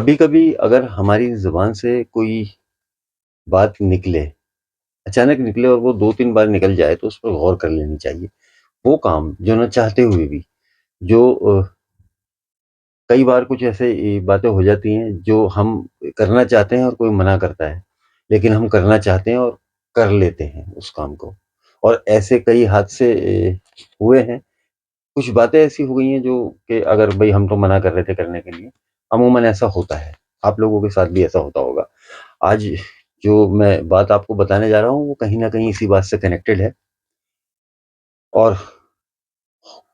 कभी-कभी अगर हमारी ज़ुबान से कोई बात निकले, अचानक निकले और वो 2-3 बार निकल जाए तो उस पर गौर कर लेनी चाहिए। वो काम जो ना चाहते हुए भी जो कई बार कुछ ऐसे बातें हो जाती हैं जो हम करना चाहते हैं और कोई मना करता है, लेकिन हम करना चाहते हैं और कर लेते हैं उस काम को। और ऐसे कई हादसे हुए हैं। कुछ बातें ऐसी हो गई हैं जो कि अगर भई हम तो मना कर रहे थे करने के लिए, अमूमन ऐसा होता है। आप लोगों के साथ भी ऐसा होता होगा। आज जो मैं बात आपको बताने जा रहा हूँ, वो कहीं न कहीं इसी बात से कनेक्टेड है और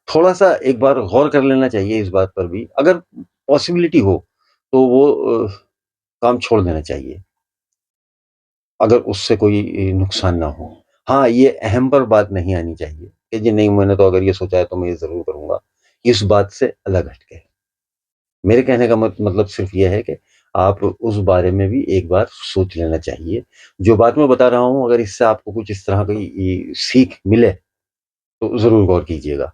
थोड़ा-सा एक बार गौर कर लेना चाहिए इस बात पर भी। अगर पॉसिबिलिटी हो, तो वो काम छोड़ देना चाहिए, अगर उससे कोई नुकसान ना हो। हाँ, ये अहम पर बात नहीं आनी चाहिए कि जी नहीं मैंने तो अगर ये सोचा है तो मैं ये ज़रूर करूँगा। इस बात से अलग हट के। मेरे कहने का मतलब सिर्फ़ ये है कि आप उस बारे में भी एक बार सोच लेना चाहिए। जो बात मैं बता रहा हूँ अगर इससे आपको कुछ इस तरह की सीख मिले, तो ज़रूर गौर कीजिएगा।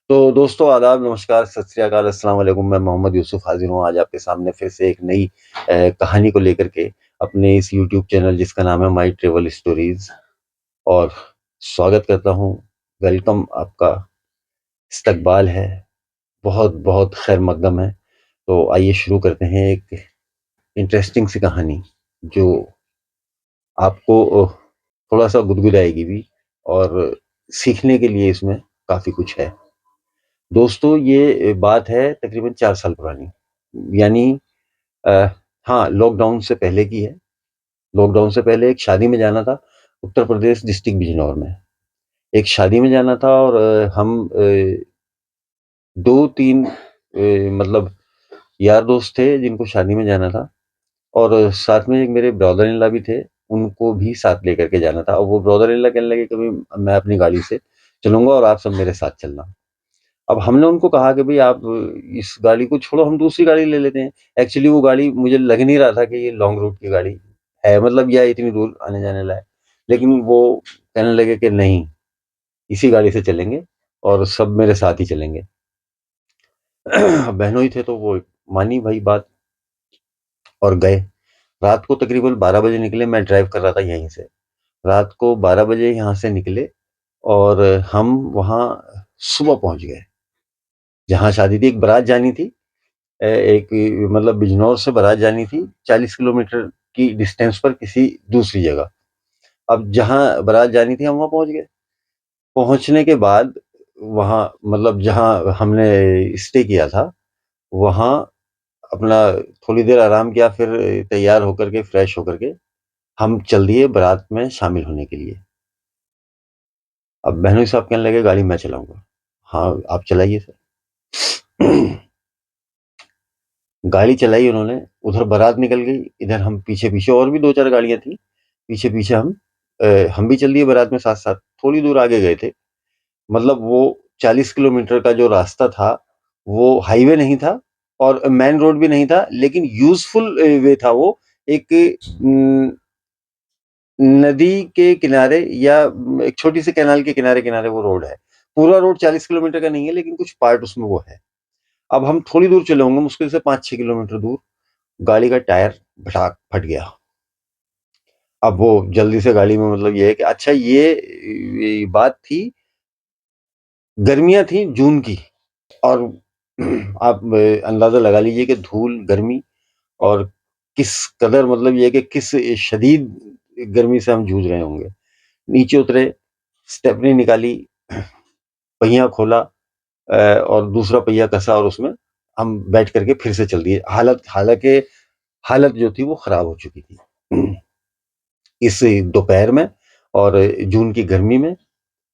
तो दोस्तों आदाब, नमस्कार, सत श्री अकाल, अस्सलाम वालेकुम। मैं मोहम्मद यूसुफ़ हाज़िर हूँ आज आपके सामने फिर से एक नई कहानी को लेकर के अपने इस यूट्यूब चैनल जिसका नाम है माई ट्रैवल स्टोरीज़ और स्वागत करता हूँ। वेलकम आपका इस्तकबाल है। बहुत-बहुत खैर मक़दम है। तो आइए शुरू करते हैं एक इंटरेस्टिंग सी कहानी जो आपको थोड़ा-सा गुदगुदाएगी भी और सीखने के लिए इसमें काफ़ी कुछ है। दोस्तों ये बात है तकरीबन 4 साल पुरानी यानी अ, हाँ, लॉकडाउन से पहले की है। लॉकडाउन से पहले एक शादी में जाना था, उत्तर प्रदेश डिस्ट्रिक्ट बिजनौर में। एक शादी में जाना था और हम 2-3 मतलब यार दोस्त थे जिनको शादी में जाना था और साथ में एक मेरे ब्रदर इन लॉ भी थे, उनको भी साथ लेकर के जाना था और वो ब्रदर इन लॉ कहने लगे कभी मैं अपनी गाड़ी से चलूँगा और आप सब मेरे साथ चलना। अब हमने उनको कहा कि भई आप इस गाड़ी को छोड़ो हम दूसरी गाड़ी ले लेते हैं। एक्चुअली वो गाड़ी मुझे लग नहीं रहा था कि ये लॉन्ग रूट की गाड़ी है मतलब या इतनी दूर आने-जाने लायक। लेकिन वो कहने लगे कि नहीं, इसी गाड़ी से चलेंगे और सब मेरे साथ ही चलेंगे। बहनोई थे तो वो मानी भई बात और गए। रात को तकरीबन 12 बजे निकले, मैं ड्राइव कर रहा था यहीं से। रात को 12 बजे यहाँ से निकले और हम वहाँ सुबह पहुँच गए, जहाँ शादी थी। एक बारात जानी थी एक मतलब बिजनौर से बारात जानी थी 40 किलोमीटर की डिस्टेंस पर किसी दूसरी जगह। अब जहाँ बारात जानी थी हम वहाँ पहुँच गए। पहुँचने के बाद वहाँ मतलब जहाँ हमने स्टे किया था, वहाँ अपना थोड़ी देर आराम किया फिर तैयार होकर के, फ्रेश होकर के हम चल दिए बारात में शामिल होने के लिए। अब बहनोई साहब कहने लगे गाड़ी मैं चलाऊँगा। हाँ, आप चलाइए सर। गाड़ी चलाई उन्होंने, उधर बारात निकल गई, इधर हम पीछे-पीछे और भी 2-4 गाड़ियाँ थी। पीछे-पीछे हम भी चल दिए बारात में साथ-साथ। थोड़ी दूर आगे गए थे। मतलब वो 40 किलोमीटर का जो रास्ता था, वो हाईवे नहीं था और मेन रोड भी नहीं था, लेकिन यूज़फुल वे था वो। एक न नदी के किनारे या एक छोटी-सी कैनाल के किनारे-किनारे वो रोड है। पूरा रोड 40 किलोमीटर का नहीं है, लेकिन कुछ पार्ट उसमें वो है। अब हम थोड़ी दूर चले होंगे, मुश्किल से 5-6 किलोमीटर दूर, गाड़ी का टायर भटाक फट गया। अब वो जल्दी से गाड़ी में मतलब ये है कि अच्छा ये बात थी, गर्मियाँ थी जून की और आप अंदाज़ा लगा लीजिए कि धूल, गर्मी और किस कदर मतलब ये है कि किस शदीद गर्मी से हम जूझ रहे होंगे। नीचे उतरे, स्टेपनी निकाली, पहिया खोला और दूसरा पहिया कसा और उसमें हम बैठ कर के फिर से चल दिए। हालाँकि हालत जो थी वो खराब हो चुकी थी। इस दोपहर में और जून की गर्मी में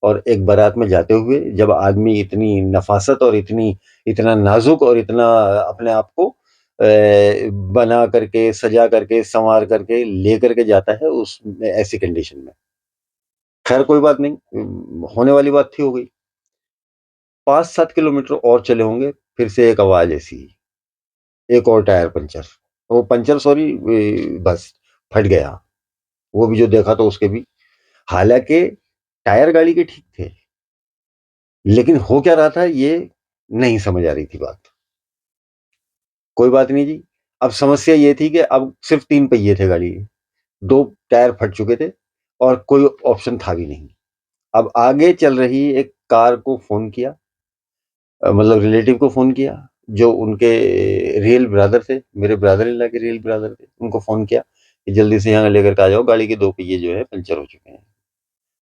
और एक बारात में जाते हुए जब आदमी इतनी नफ़ासत और इतना नाज़ुक और इतना अपने आप को बना करके, सजा करके, सँवार करके लेकर के जाता है उस ऐसी कंडीशन में। ख़ैर कोई बात नहीं होने वाली बात थी हो गई। 5-7 किलोमीटर और चले होंगे, फिर से एक आवाज़ ऐसी, एक और टायर पंचर। वो पंचर सॉरी बस फट गया। वो भी जो देखा तो उसके भी हालाँकि टायर गाड़ी के ठीक थे, लेकिन हो क्या रहा था ये नहीं समझ आ रही थी बात। कोई बात नहीं जी, अब समस्या ये थी कि अब सिर्फ़ 3 पहिए थे गाड़ी के, 2 टायर फट चुके थे और कोई ऑप्शन था भी नहीं। अब आगे चल रही एक कार को फ़ोन किया, मतलब रिलेटिव को फ़ोन किया, जो उनके रियल ब्रदर थे, मेरे ब्रदर इन लॉ के रियल ब्रदर थे। उनको फ़ोन किया कि जल्दी से यहाँ लेकर के आ जाओ, गाड़ी के 2 पहिए जो है पंक्चर हो चुके हैं।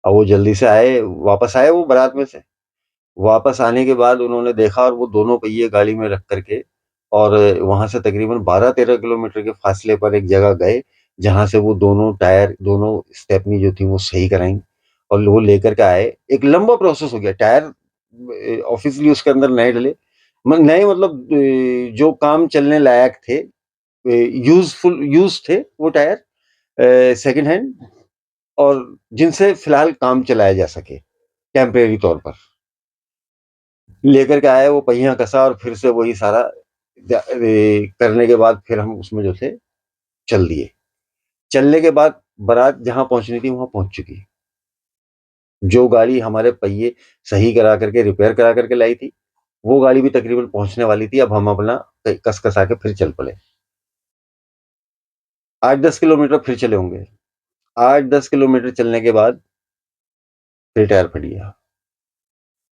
अब वो जल्दी से आए, वापस आए वो बारात में से। वापस आने के बाद उन्होंने देखा और वो दोनों पहिए गाड़ी में रख कर के और वहाँ से तकरीबन 12-13 किलोमीटर के फासले पर एक जगह गए, जहाँ से वो दोनों टायर, दोनों स्टेपनी जो थी वो सही कराईं और वो लेकर के आए। एक लंबा प्रोसेस हो गया। टायर ऑब्वियसली उसके अंदर नए डले, नए मतलब जो काम चलने लायक थे, यूज़ थे वो टायर, सेकंड हैंड, और जिनसे फिलहाल काम चलाया जा सके टेम्परेरी तौर पर। लेकर के आए, वो पहिया कसा और फिर से वही सारा करने के बाद फिर हम उसमें जो थे चल दिए। चलने के बाद बारात जहाँ पहुंचनी थी वहां पहुंच चुकी। जो गाड़ी हमारे पहिए सही करा करके रिपेयर करा करके लाई थी, वो गाड़ी भी तकरीबन पहुंचने वाली थी। अब हम अपना कस कसा के फिर चल पड़े। 8-10 किलोमीटर फिर चले होंगे। 8-10 किलोमीटर चलने के बाद फिर टायर फट गया।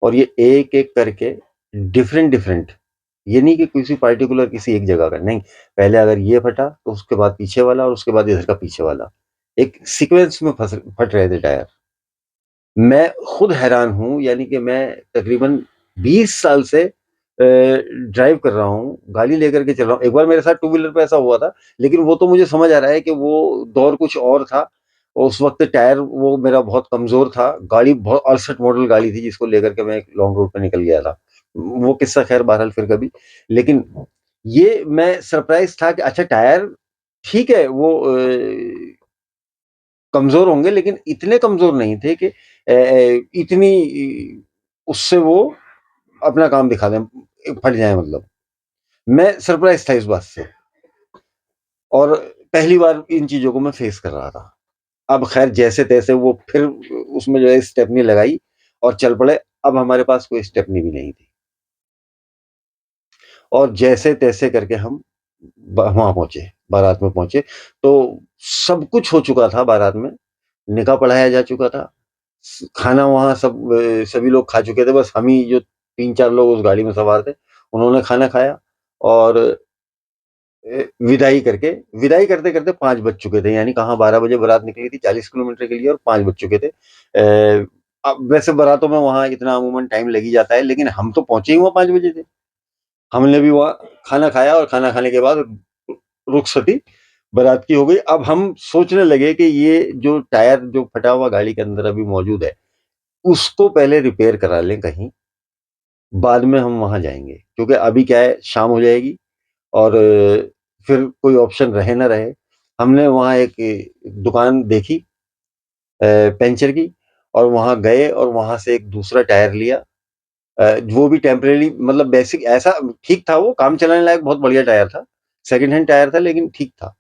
और ये एक एक करके डिफरेंट डिफरेंट, ये नहीं कि किसी पार्टिकुलर किसी एक जगह का नहीं। पहले अगर ये फटा तो उसके बाद पीछे वाला और उसके बाद इधर का पीछे वाला, एक सीक्वेंस में फट रहे थे टायर। मैं खुद हैरान हूं, यानी कि मैं तकरीबन 20 साल से ड्राइव कर रहा हूँ, गाड़ी लेकर के चल रहा हूँ। एक बार मेरे साथ टू व्हीलर पे ऐसा हुआ था, लेकिन वो तो मुझे समझ आ रहा है कि वो दौर कुछ और था। और उस वक्त टायर वो मेरा बहुत कमजोर था। गाड़ी बहुत 68 मॉडल गाड़ी थी जिसको लेकर के मैं एक लॉन्ग रूट पे निकल गया था। वो किस्सा खैर बहरहाल फिर कभी। लेकिन ये मैं सरप्राइज था कि अच्छा टायर ठीक है, वो कमजोर होंगे लेकिन इतने कमजोर नहीं थे कि इतनी उससे वो अपना काम दिखा दें, फट जाए मतलब। मैं सरप्राइज था इस बात से, और पहली बार इन चीजों को मैं फेस कर रहा था। अब खैर जैसे तैसे वो फिर उसमें जो है स्टेपनी लगाई और चल पड़े। अब हमारे पास कोई स्टेपनी भी नहीं थी और जैसे तैसे करके हम वहां पहुंचे, बारात में पहुंचे। तो सब कुछ हो चुका था बारात में, निकाह पढ़ाया जा चुका था, खाना वहाँ सभी लोग खा चुके थे। बस हम ही जो 3-4 लोग उस गाड़ी में सवार थे, उन्होंने खाना खाया और विदाई करते करते 5 बज चुके थे। यानी कहाँ 12 बजे बारात निकली थी 40 किलोमीटर के लिए और 5 बज चुके थे। अब वैसे बारातों में वहाँ इतना अमूमन टाइम लग ही जाता है, लेकिन हम तो पहुंचे ही वहाँ 5 बजे थे। हमने भी वहाँ खाना खाया और खाना खाने के बाद रुखसती बारात की हो गई। अब हम सोचने लगे कि ये जो टायर जो फटा हुआ गाड़ी के अंदर अभी मौजूद है, उसको पहले रिपेयर करा लें कहीं, बाद में हम वहां जाएंगे। क्योंकि अभी क्या है, शाम हो जाएगी और फिर कोई ऑप्शन रहे ना रहे। हमने वहां एक दुकान देखी पंचर की, और वहां गए और वहां से एक दूसरा टायर लिया। वो भी टेम्परेरी, मतलब बेसिक ऐसा ठीक था, वो काम चलाने लायक बहुत बढ़िया टायर था। सेकंड हैंड टायर था लेकिन ठीक था।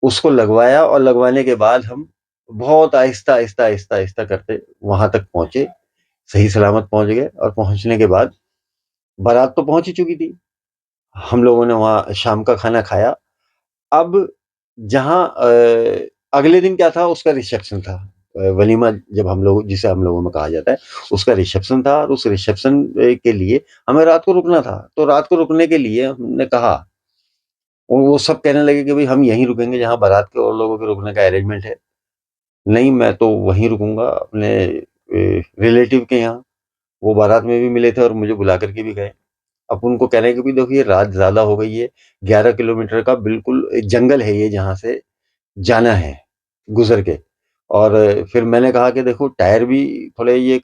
उसको लगवाया और लगवाने के बाद हम बहुत आहिस्ता आहिस्ता आहिस्ता आहिस्ता करते वहां तक पहुंचे। सही सलामत पहुंच गए और पहुंचने के बाद बारात तो पहुंच ही चुकी थी। हम लोगों ने वहाँ शाम का खाना खाया। अब जहाँ अगले दिन क्या था, उसका रिसेप्शन था। वलीमा जब हम लोग, जिसे हम लोगों में कहा जाता है, उसका रिसेप्शन था। और उस रिसेप्शन के लिए हमें रात को रुकना था। तो रात को रुकने के लिए हमने कहा, और वो सब कहने लगे कि भाई हम यहीं रुकेंगे जहाँ बारात के और लोगों के रुकने का अरेंजमेंट है। नहीं, मैं तो वहीं रुकूंगा अपने रिलेटिव के यहाँ। वो बारात में भी मिले थे और मुझे बुला करके भी गए। अब उनको कह रहे हैं कि भाई देखो ये रात ज्यादा हो गई है, 11 किलोमीटर का बिल्कुल जंगल है ये जहाँ से जाना है गुजर के। और फिर मैंने कहा कि देखो टायर भी थोड़े ये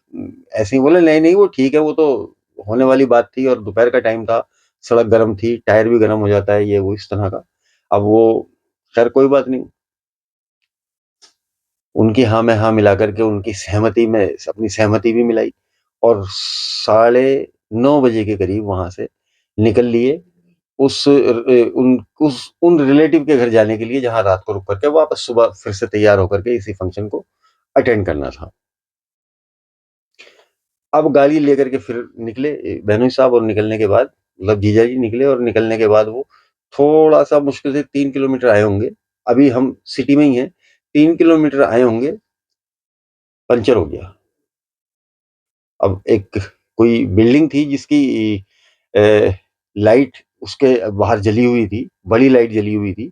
ऐसे ही। बोले नहीं नहीं वो ठीक है, वो तो होने वाली बात थी और दोपहर का टाइम था, सड़क गर्म थी, टायर भी गर्म हो जाता है, ये वो इस तरह का। अब वो खैर कोई बात नहीं, उनकी हाँ में हाँ मिला करके उनकी सहमति में अपनी सहमति भी मिलाई और 9:30 बजे के करीब वहां से निकल लिए उन रिलेटिव के घर जाने के लिए, जहां रात को रुक करके वापस सुबह फिर से तैयार होकर के इसी फंक्शन को अटेंड करना था। अब गाड़ी लेकर के फिर निकले बहनोई साहब, और निकलने के बाद मतलब जीजा जी निकले और निकलने के बाद वो थोड़ा-सा मुश्किल से 3 किलोमीटर आए होंगे, अभी हम सिटी में ही हैं, 3 किलोमीटर आए होंगे, पंचर हो गया। अब एक कोई बिल्डिंग थी जिसकी अ, लाइट उसके बाहर जली हुई थी, बड़ी लाइट जली हुई थी,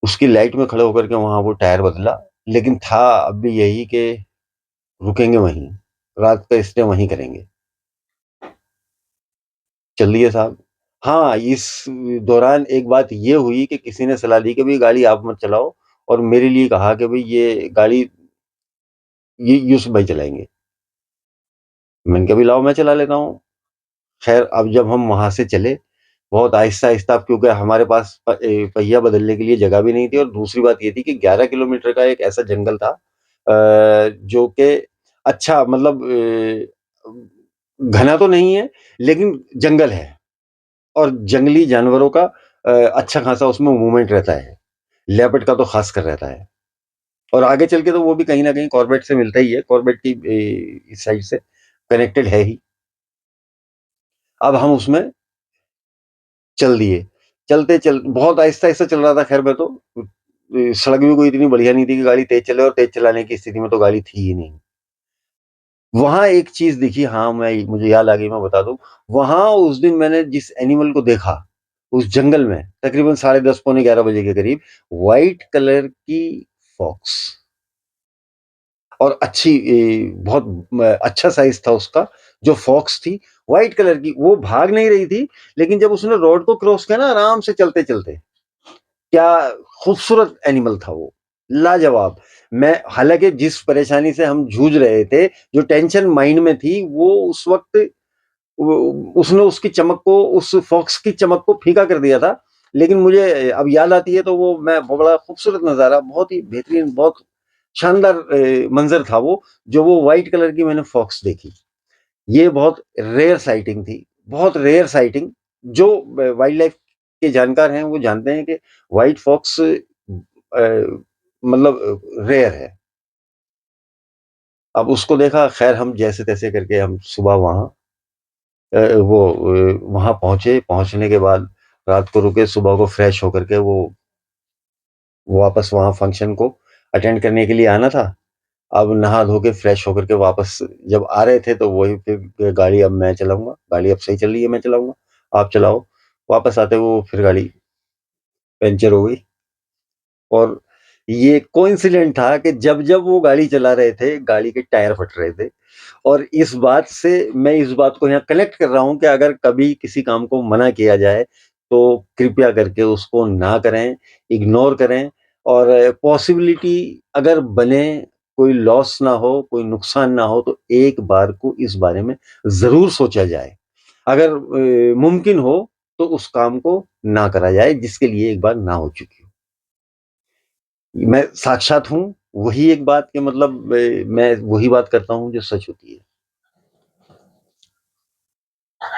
उसकी लाइट में खड़े होकर के वहाँ वो टायर बदला, लेकिन था अब भी यही कि रुकेंगे वहीं, रात का स्टे वहीं करेंगे। चलिए साहब। हाँ, इस दौरान एक बात ये हुई कि किसी ने सलाह दी कि भई गाड़ी आप मत चलाओ, और मेरे लिए कहा कि भई ये गाड़ी ये यूसुफ भाई चलाएँगे। मैंने कहा, भई लाओ मैं चला लेता हूँ। ख़ैर अब जब हम वहाँ से चले, बहुत आहिस्ता-आहिस्ता, क्योंकि हमारे पास पहिया बदलने के लिए जगह भी नहीं थी, और दूसरी बात ये थी कि 11 किलोमीटर का एक ऐसा जंगल था जो कि अच्छा मतलब घना तो नहीं है, लेकिन जंगल है, और जंगली जानवरों का अच्छा खासा उसमें मूवमेंट रहता है। लेपर्ड का तो ख़ासकर रहता है, और आगे चल के तो वो भी कहीं न कहीं कॉर्बेट से मिलता ही है, कॉर्बेट की इस साइड से कनेक्टेड है ही। अब हम उसमें चल दिए। बहुत आहिस्ता-आहिस्ता चल रहा था, ख़ैर मैं तो सड़क भी कोई इतनी बढ़िया नहीं थी कि गाड़ी तेज़ चले, और तेज़ चलाने की स्थिति में तो गाड़ी थी ही नहीं। वहाँ एक चीज़ दिखी, हाँ, मुझे याद आ गई, मैं बता दूँ। वहाँ उस दिन मैंने जिस एनिमल को देखा, उस जंगल में, तकरीबन साढ़े 10 पौने 11 बजे के करीब, व्हाइट कलर की फॉक्स, और बहुत अच्छा साइज़ था उसका, जो फॉक्स थी, व्हाइट कलर की, वो भाग नहीं रही थी, लेकिन जब उसने रोड को क्रॉस किया ना आराम से चलते-चलते, क्या खूबसूरत एनिमल था वो, लाजवाब। मैं हालाँकि जिस परेशानी से हम जूझ रहे थे, जो टेंशन माइंड में थी, वो उस वक़्त वो उसने उसकी चमक को, उस फॉक्स की चमक को फीका कर दिया था। लेकिन मुझे अब याद आती है तो वो मैं बड़ा खूबसूरत नज़ारा, बहुत ही बेहतरीन, बहुत शानदार मंज़र था वो, जो वो व्हाइट कलर की मैंने फॉक्स देखी। ये बहुत रेयर साइटिंग थी, बहुत रेयर साइटिंग। जो वाइल्ड लाइफ के जानकार हैं वो जानते हैं कि व्हाइट फॉक्स मतलब रेयर है। अब उसको देखा, खैर हम जैसे-तैसे करके हम सुबह वहाँ पहुँचे, पहुँचने के बाद रात को रुके, सुबह को फ्रेश होकर के वो वापस वहाँ फंक्शन को अटेंड करने के लिए आना था। अब नहा धो के फ्रेश होकर के वापस जब आ रहे थे, तो वही फिर गाड़ी अब मैं चलाऊँगा, गाड़ी अब सही चल रही है, मैं चलाऊँगा, आप चलाओ। वापस आते हुए वो फिर गाड़ी पंचर हो गई, और ये कोइंसिडेंट था कि जब-जब वो गाड़ी चला रहे थे, गाड़ी के टायर फट रहे थे। और इस बात से मैं इस बात को यहाँ कनेक्ट कर रहा हूँ कि अगर कभी किसी काम को मना किया जाए, तो कृपया करके उसको ना करें, इग्नोर करें, और पॉसिबिलिटी अगर बने, कोई लॉस ना हो, कोई नुकसान ना हो, तो एक बार को इस बारे में ज़रूर सोचा जाए। अगर मुमकिन हो, तो उस काम को ना करा जाए, जिसके लिए एक बार ना हो चुकी हो। मैं साक्षात हूँ, वही एक बात कि मतलब मैं वही बात करता हूँ जो सच होती है।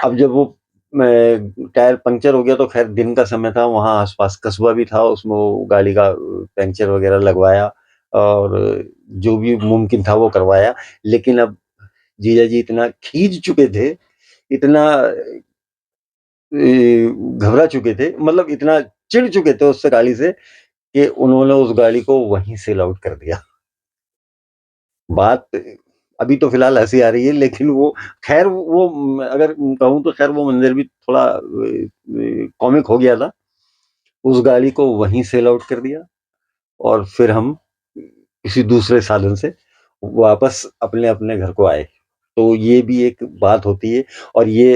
अब जब वो टायर पंक्चर हो गया, तो ख़ैर दिन का समय था, वहाँ आस-पास कस्बा भी था, उसमें वो गाड़ी का पंक्चर वग़ैरह लगवाया, और जो भी मुमकिन था वो करवाया। लेकिन अब जीजा जी इतना खींच चुके थे, इतना घबरा चुके थे, मतलब इतना चिढ़ चुके थे उससे गाड़ी से, कि उन्होंने उस गाड़ी को वहीं सेल आउट कर दिया। बात अभी तो फ़िलहाल हँसी आ रही है, लेकिन वो ख़ैर वो अगर कहूँ तो ख़ैर वो मंज़र भी थोड़ा कॉमिक हो गया था। उस गाड़ी को वहीं सेल आउट कर दिया, और फिर हम किसी दूसरे साधन से वापस अपने-अपने घर को आए। तो ये भी एक बात होती है, और ये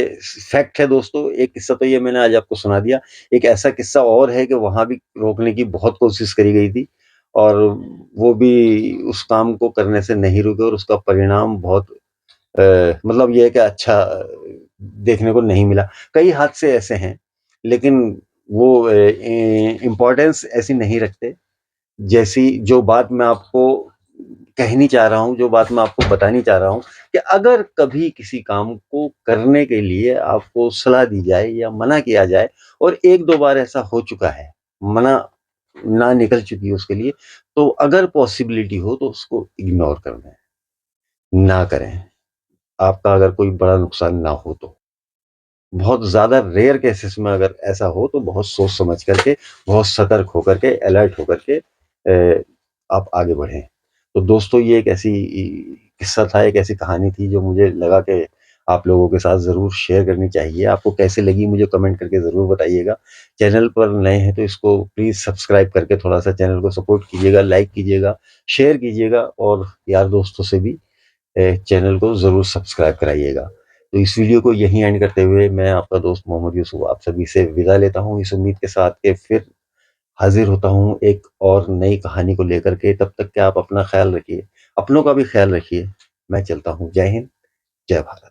फैक्ट है दोस्तों। एक किस्सा तो ये मैंने आज आपको सुना दिया। एक ऐसा किस्सा और है कि वहाँ भी रोकने की बहुत कोशिश करी गई थी, और वो भी उस काम को करने से नहीं रुके, और उसका परिणाम बहुत मतलब ये है कि अच्छा देखने को नहीं मिला। कई हादसे ऐसे हैं, लेकिन वो इम्पोर्टेंस ऐसी नहीं रखते, जैसी जो बात मैं आपको कहनी चाह रहा हूँ, जो बात मैं आपको बतानी चाह रहा हूँ, कि अगर कभी किसी काम को करने के लिए आपको सलाह दी जाए या मना किया जाए, और 1-2 बार ऐसा हो चुका है, मना ना निकल चुकी है उसके लिए, तो अगर पॉसिबिलिटी हो तो उसको इग्नोर कर दें, ना करें। आपका अगर कोई बड़ा नुकसान ना हो तो। बहुत ज़्यादा रेयर केसेस में अगर ऐसा हो तो बहुत सोच समझ करके, बहुत सतर्क होकर के, अलर्ट होकर के आप आगे बढ़ें। तो दोस्तों ये एक ऐसी किस्सा था, एक ऐसी कहानी थी जो मुझे लगा कि आप लोगों के साथ ज़रूर शेयर करनी चाहिए। आपको कैसी लगी मुझे कमेंट करके ज़रूर बताइएगा। चैनल पर नए हैं तो इसको प्लीज़ सब्सक्राइब करके थोड़ा-सा चैनल को सपोर्ट कीजिएगा, लाइक कीजिएगा, शेयर कीजिएगा और यार दोस्तों से भी चैनल को ज़रूर सब्सक्राइब कराइएगा। तो इस वीडियो को यहीं एंड करते हुए मैं आपका दोस्त मोहम्मद यूसुफ आप सभी से विदा लेता हूँ, इस उम्मीद के साथ कि फिर हाज़िर होता हूँ एक और नई कहानी को लेकर के। तब तक के आप अपना ख़्याल रखिए, अपनों का भी ख़्याल रखिए। मैं चलता हूँ। जय हिंद, जय भारत।